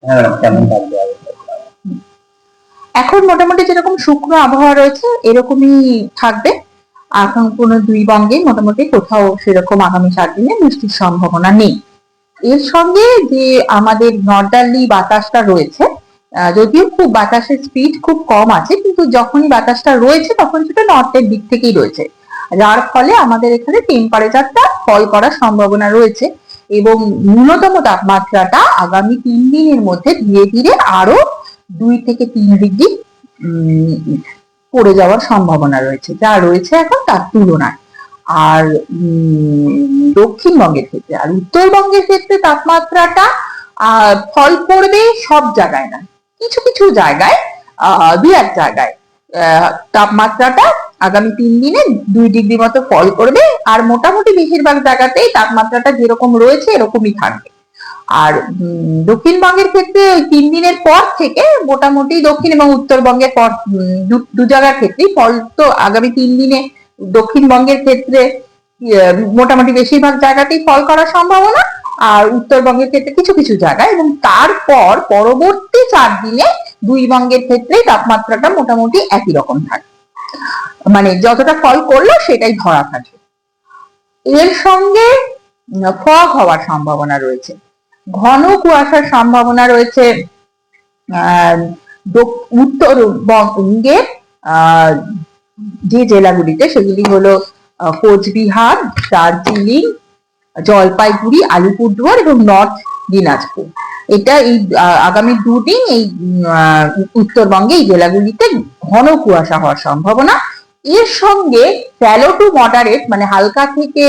হ্যাঁ, কেমন থাকবে? এখন মোটামুটি যেরকম শুকনো আবহাওয়া রয়েছে এরকমই থাকবে। এখন কোনো দুই বঙ্গে মোটামুটি কোথাও সেরকম আগামী 7 দিনে বৃষ্টির সম্ভাবনা নেই। এর সঙ্গে যে আমাদের নর্দার্লি বাতাসটা রয়েছে, যদিও খুব বাতাসের স্পিড খুব কম আছে, কিন্তু যখনই বাতাসটা রয়েছে তখন সেটা নর্থের দিক থেকেই রয়েছে, যার ফলে আমাদের এখানে টেম্পারেচারটা ফল করার সম্ভাবনা রয়েছে এবং ন্যূনতম তাপমাত্রাটা আগামী 3 দিনের মধ্যে ধীরে ধীরে আরো 2 থেকে 3 ডিগ্রি পড়ে যাওয়ার সম্ভাবনা রয়েছে, যা রয়েছে এখন তার তুলনায়। আর দক্ষিণবঙ্গের ক্ষেত্রে আর উত্তরবঙ্গের ক্ষেত্রে তাপমাত্রাটা ফল করবে সব জায়গায় না, কিছু কিছু জায়গায়, 2-1 জায়গায় তাপমাত্রাটা আগামী 3 দিনে 2 ডিগ্রি মতো ফল করবে, আর মোটামুটি বেশিরভাগ জায়গাতেই তাপমাত্রাটা যেরকম রয়েছে এরকমই থাকবে। আর দক্ষিণবঙ্গের ক্ষেত্রে ওই 3 দিনের পর থেকে মোটামুটি দক্ষিণ এবং উত্তরবঙ্গের পর দু জায়গার ক্ষেত্রেই ফল তো আগামী 3 দিনে দক্ষিণবঙ্গের ক্ষেত্রে মোটামুটি বেশিরভাগ জায়গাতেই ফল করার সম্ভাবনা, আর উত্তরবঙ্গের ক্ষেত্রে কিছু কিছু জায়গায়, এবং তারপর পরবর্তী 4 দিনে 2 বঙ্গের ক্ষেত্রেই তাপমাত্রাটা মোটামুটি একই রকম থাকে, মানে যতটা ফল করলো সেটাই ধরা থাকে। এর সঙ্গে ফগ হওয়ার সম্ভাবনা রয়েছে, ঘন কুয়াশার সম্ভাবনা রয়েছে উত্তরবঙ্গের যে জেলাগুলিতে, সেগুলি হলো কোচবিহার, দার্জিলিং, জলপাইগুড়ি, আলিপুরদুয়ার এবং নর্থ দিনাজপুর। এটা এই আগামী 2 দিন এই উত্তরবঙ্গে এই জেলাগুলিতে ঘন কুয়াশা হওয়ার সম্ভাবনা। এর সঙ্গে শ্যালো টু মডারেট মানে হালকা থেকে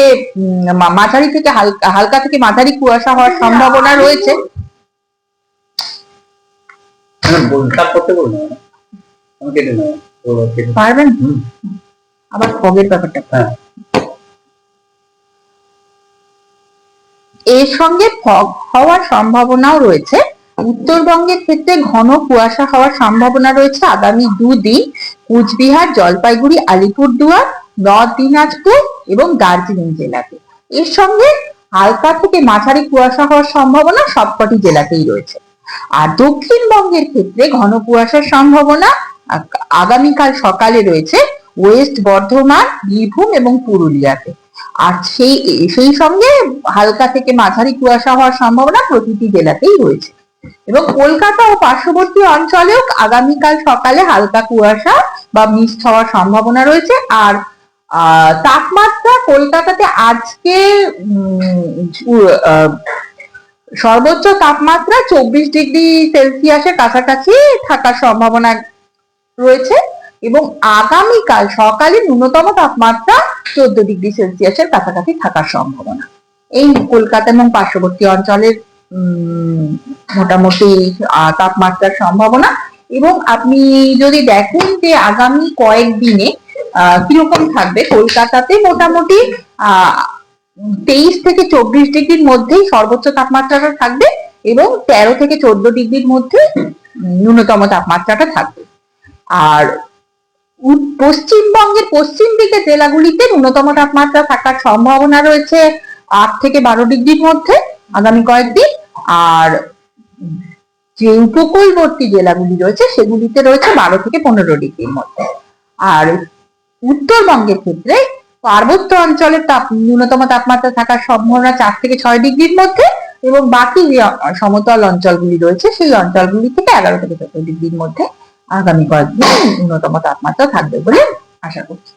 মাঝারি থেকে হালকা থেকে মাঝারি কুয়াশা হওয়ার সম্ভাবনা রয়েছে। পারবেন আবার ফগের ব্যাপারটা। এর সঙ্গে ফগ হওয়ার সম্ভাবনাও রয়েছে। উত্তরবঙ্গের ক্ষেত্রে ঘন কুয়াশা হওয়ার সম্ভাবনা রয়েছে আগামী 2 দিন কুচবিহার, জলপাইগুড়ি, আলিপুরদুয়ার, নর্থ দিনাজপুর এবং দার্জিলিং জেলাতে। এর সঙ্গে হালকা থেকে মাঝারি কুয়াশা হওয়ার সম্ভাবনা সবকটি জেলাতেই রয়েছে। আর দক্ষিণবঙ্গের ক্ষেত্রে ঘন কুয়াশার সম্ভাবনা আগামীকাল সকালে রয়েছে ওয়েস্ট বর্ধমান, বীরভূম এবং পুরুলিয়াতে। আর সেই সঙ্গে হালকা থেকে মাঝারি কুয়াশা হওয়ার সম্ভাবনা প্রতিটি জেলাতেই রয়েছে, এবং কলকাতা ও পার্শ্ববর্তী অঞ্চলেও আগামীকাল সকালে হালকা কুয়াশা বা মিস্ট হওয়ার সম্ভাবনা রয়েছে। আর তাপমাত্রা কলকাতাতে আজকে সর্বোচ্চ তাপমাত্রা 24 ডিগ্রি সেলসিয়াসের কাছাকাছি থাকার সম্ভাবনা রয়েছে, এবং আগামীকাল সকালে ন্যূনতম তাপমাত্রা 14 ডিগ্রি সেলসিয়াসের কাছাকাছি থাকার সম্ভাবনা। এই কলকাতা এবং পার্শ্ববর্তী অঞ্চলের মোটামুটি তাপমাত্রার সম্ভাবনা। এবং আপনি যদি দেখেন যে আগামী কয়েকদিনে কিরকম থাকবে, কলকাতাতে মোটামুটি 23 থেকে 24 ডিগ্রির মধ্যেই সর্বোচ্চ তাপমাত্রাটা থাকবে এবং 13 থেকে 14 ডিগ্রির মধ্যে ন্যূনতম তাপমাত্রাটা থাকবে। আর পশ্চিমবঙ্গের পশ্চিম দিকের জেলাগুলিতে ন্যূনতম তাপমাত্রা থাকার সম্ভাবনা রয়েছে 8 থেকে 12 ডিগ্রির মধ্যে আগামী কয়েকদিন। আর যে উপকূলবর্তী জেলাগুলি রয়েছে সেগুলিতে রয়েছে 12 থেকে 15 ডিগ্রির মধ্যে। আর উত্তরবঙ্গের ক্ষেত্রে পার্বত্য অঞ্চলের ন্যূনতম তাপমাত্রা থাকার সম্ভাবনা 4 থেকে 6 ডিগ্রির মধ্যে, এবং বাকি যে সমতল অঞ্চলগুলি রয়েছে সেই অঞ্চলগুলি থেকে 11 থেকে 14 ডিগ্রির মধ্যে আগামী কয়েকদিন ন্যূনতম তাপমাত্রা থাকবে বলে আশা করছি।